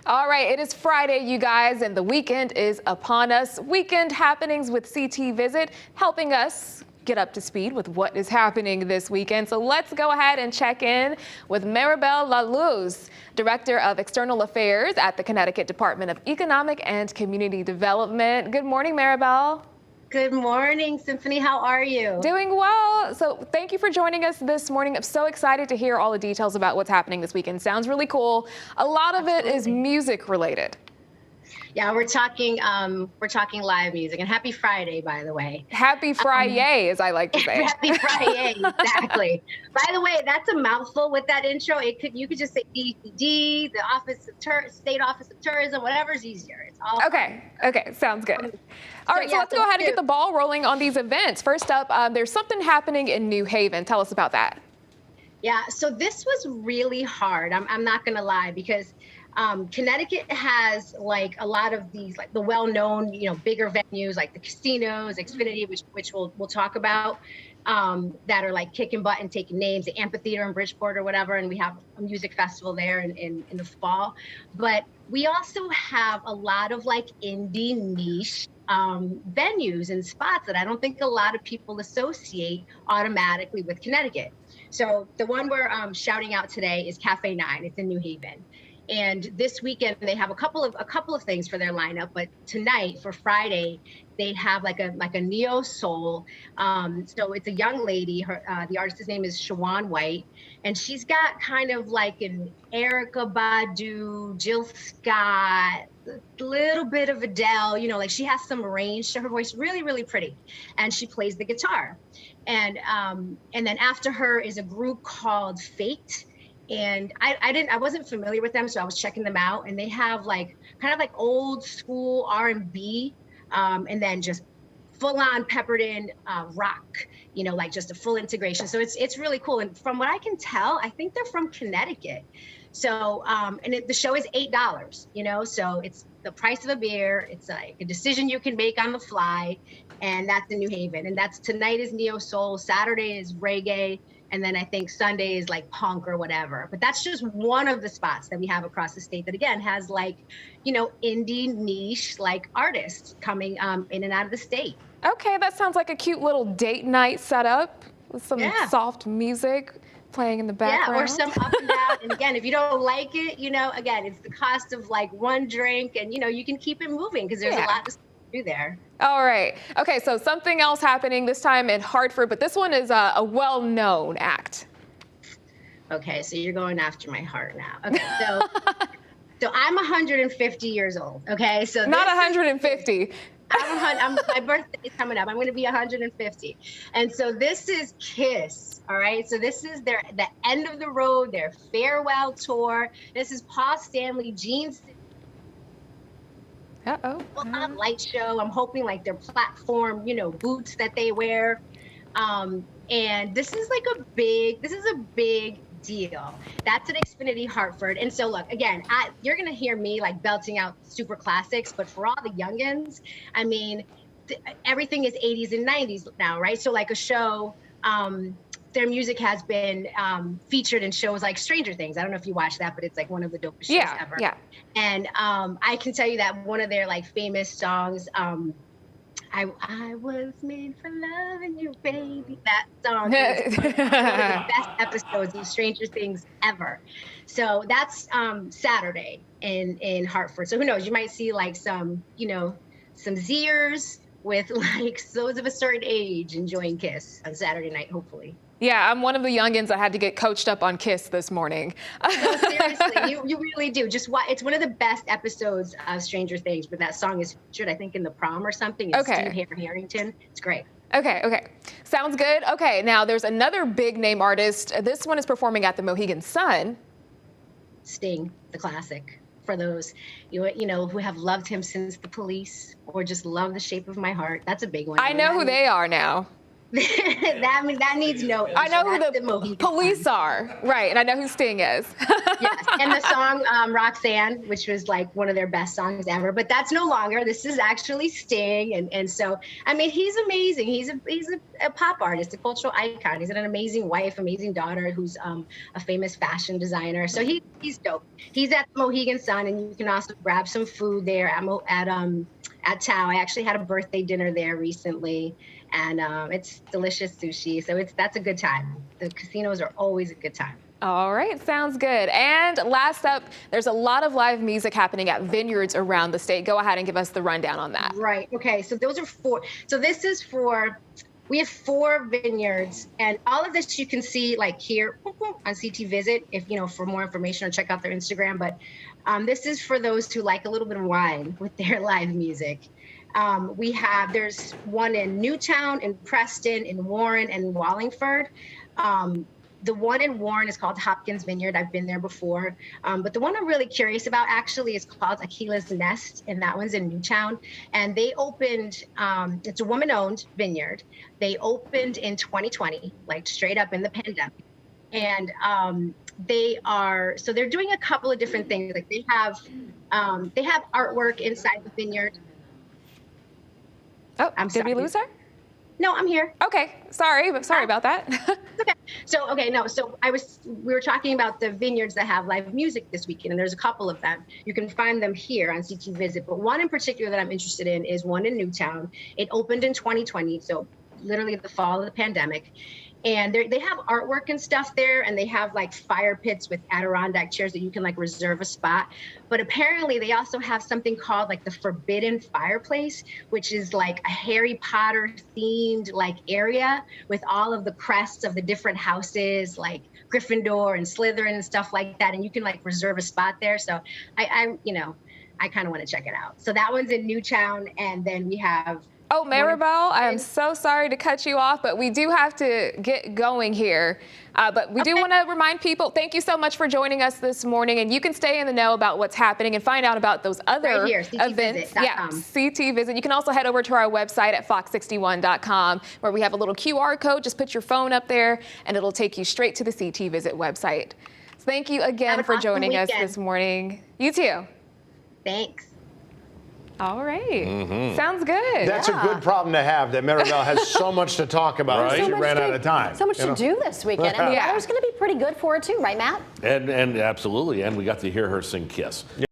All right, it is Friday, you guys, and the weekend is upon us. Weekend happenings with CT Visit, helping us get up to speed with what is happening this weekend. So let's go ahead and check in with Maribel LaLuz, Director of External Affairs at the Connecticut Department of Economic and Community Development. Good morning, Maribel. Good morning, Symphony. How are you? Doing well. So thank you for joining us this morning. I'm so excited to hear all the details about what's happening this weekend. Sounds really cool. A lot of it is music related. Yeah, we're talking live music. And happy Friday, by the way. Happy Friday, as I like to say. Happy Friday, exactly. By the way, that's a mouthful with that intro. You could just say ECD, the State Office of Tourism, whatever's easier. It's all okay. Sounds good. All right, so let's go ahead and get the ball rolling on these events. First up, there's something happening in New Haven. Tell us about that. Yeah, so this was really hard. I'm not going to lie, because Connecticut has like a lot of these, like the well-known, bigger venues like the casinos, Xfinity, which we'll talk about, that are like kicking butt and taking names, the amphitheater in Bridgeport or whatever, and we have a music festival there in the fall. But we also have a lot of like indie niche venues and spots that I don't think a lot of people associate automatically with Connecticut. So the one we're shouting out today is Cafe 9. It's in New Haven. And this weekend they have a couple of things for their lineup, but tonight for Friday they have like a neo soul. So it's a young lady. The artist's name is Shawan White, and she's got kind of like an Erykah Badu, Jill Scott, a little bit of Adele. Like she has some range to her voice, really, really pretty, and she plays the guitar. And then after her is a group called Fate. And I wasn't familiar with them, so I was checking them out, and they have like kind of like old school R&B, and then just full on peppered in rock, like just a full integration. So it's really cool. And from what I can tell, I think they're from Connecticut. So the show is $8, so it's the price of a beer. It's like a decision you can make on the fly, and that's in New Haven. And tonight is neo soul, Saturday is reggae. And then I think Sunday is like punk or whatever. But that's just one of the spots that we have across the state that, again, has like, indie niche like artists coming in and out of the state. Okay, that sounds like a cute little date night setup with some soft music playing in the background. Yeah, or some up and down. And again, if you don't like it, again, it's the cost of like one drink, and, you can keep it moving because there's a lot to do there. All right. Okay, so something else happening this time in Hartford, but this one is a well-known act. Okay, so you're going after my heart now. Okay, so I'm 150 years old. Okay, so not 150. My birthday is coming up. I'm going to be 150, and so this is Kiss. All right, so this is the end of the road, their farewell tour. This is Paul Stanley, Gene. Light show. I'm hoping like their platform, boots that they wear. And this is a big deal. That's at Xfinity Hartford. And so look, again, you're going to hear me like belting out super classics, but for all the youngins, I mean, everything is 80s and 90s now, right? So like a show, their music has been featured in shows like Stranger Things. I don't know if you watch that, but it's like one of the dopest shows ever. Yeah. And I can tell you that one of their like famous songs, I was made for loving you, baby. That song is one of the best episodes of Stranger Things ever. So that's Saturday in Hartford. So who knows? You might see like some Zers with like those of a certain age enjoying Kiss on Saturday night, hopefully. Yeah, I'm one of the youngins that had to get coached up on Kiss this morning. No, seriously, you really do. Just it's one of the best episodes of Stranger Things, but that song is featured, I think, in the prom or something. It's Steve Harrington. It's great. Okay. Sounds good. Okay, now there's another big name artist. This one is performing at the Mohegan Sun. Sting, the classic. For those who have loved him since The Police or just love The Shape of My Heart. That's a big one. I know who they are now. that needs no intro. I know who That's the Mohegan police Sun. are, right? And I know who Sting is. Yes, and the song Roxanne, which was like one of their best songs ever, but that's no longer. This is actually Sting, and so I mean he's amazing. He's a pop artist, a cultural icon. He's an amazing wife, amazing daughter, who's a famous fashion designer. So he's dope. He's at the Mohegan Sun, and you can also grab some food there at Tao. I actually had a birthday dinner there recently, and it's delicious sushi. So that's a good time. The casinos are always a good time. All right, sounds good. And last up, there's a lot of live music happening at vineyards around the state. Go ahead and give us the rundown on that. Right. Okay. So those are 4. So this is for. We have 4 vineyards, and all of this you can see like here on CT Visit. If for more information, or check out their Instagram. But this is for those who like a little bit of wine with their live music. There's one in Newtown, in Preston, in Warren, and in Wallingford. The one in Warren is called Hopkins Vineyard. I've been there before. But the one I'm really curious about actually is called Aquila's Nest, and that one's in Newtown. And they opened, it's a woman-owned vineyard. They opened in 2020, like straight up in the pandemic. And they're doing a couple of different things. Like they have artwork inside the vineyard. Oh, did we lose her? No, I'm here. Okay, sorry about that. Okay. So we were talking about the vineyards that have live music this weekend, and there's a couple of them. You can find them here on CT Visit, but one in particular that I'm interested in is one in Newtown. It opened in 2020, so literally the fall of the pandemic. And they have artwork and stuff there, and they have like fire pits with Adirondack chairs that you can like reserve a spot. But apparently they also have something called like the Forbidden Fireplace, which is like a Harry Potter themed like area with all of the crests of the different houses, like Gryffindor and Slytherin and stuff like that. And you can like reserve a spot there. So I kind of want to check it out. So that one's in Newtown, and then we have. Oh, Maribel, I am so sorry to cut you off, but we do have to get going here. But we do want to remind people, thank you so much for joining us this morning. And you can stay in the know about what's happening and find out about those other right here, events. Yeah, CT Visit. You can also head over to our website at fox61.com, where we have a little QR code. Just put your phone up there, and it'll take you straight to the CT Visit website. So thank you again for joining us this morning. You too. Thanks. All right. Sounds good. That's a good problem to have, that Maribel has so much to talk about. Right? She ran out of time. So much to do this weekend. And the weather's going to be pretty good for it too, right, Matt? And absolutely. And we got to hear her sing Kiss.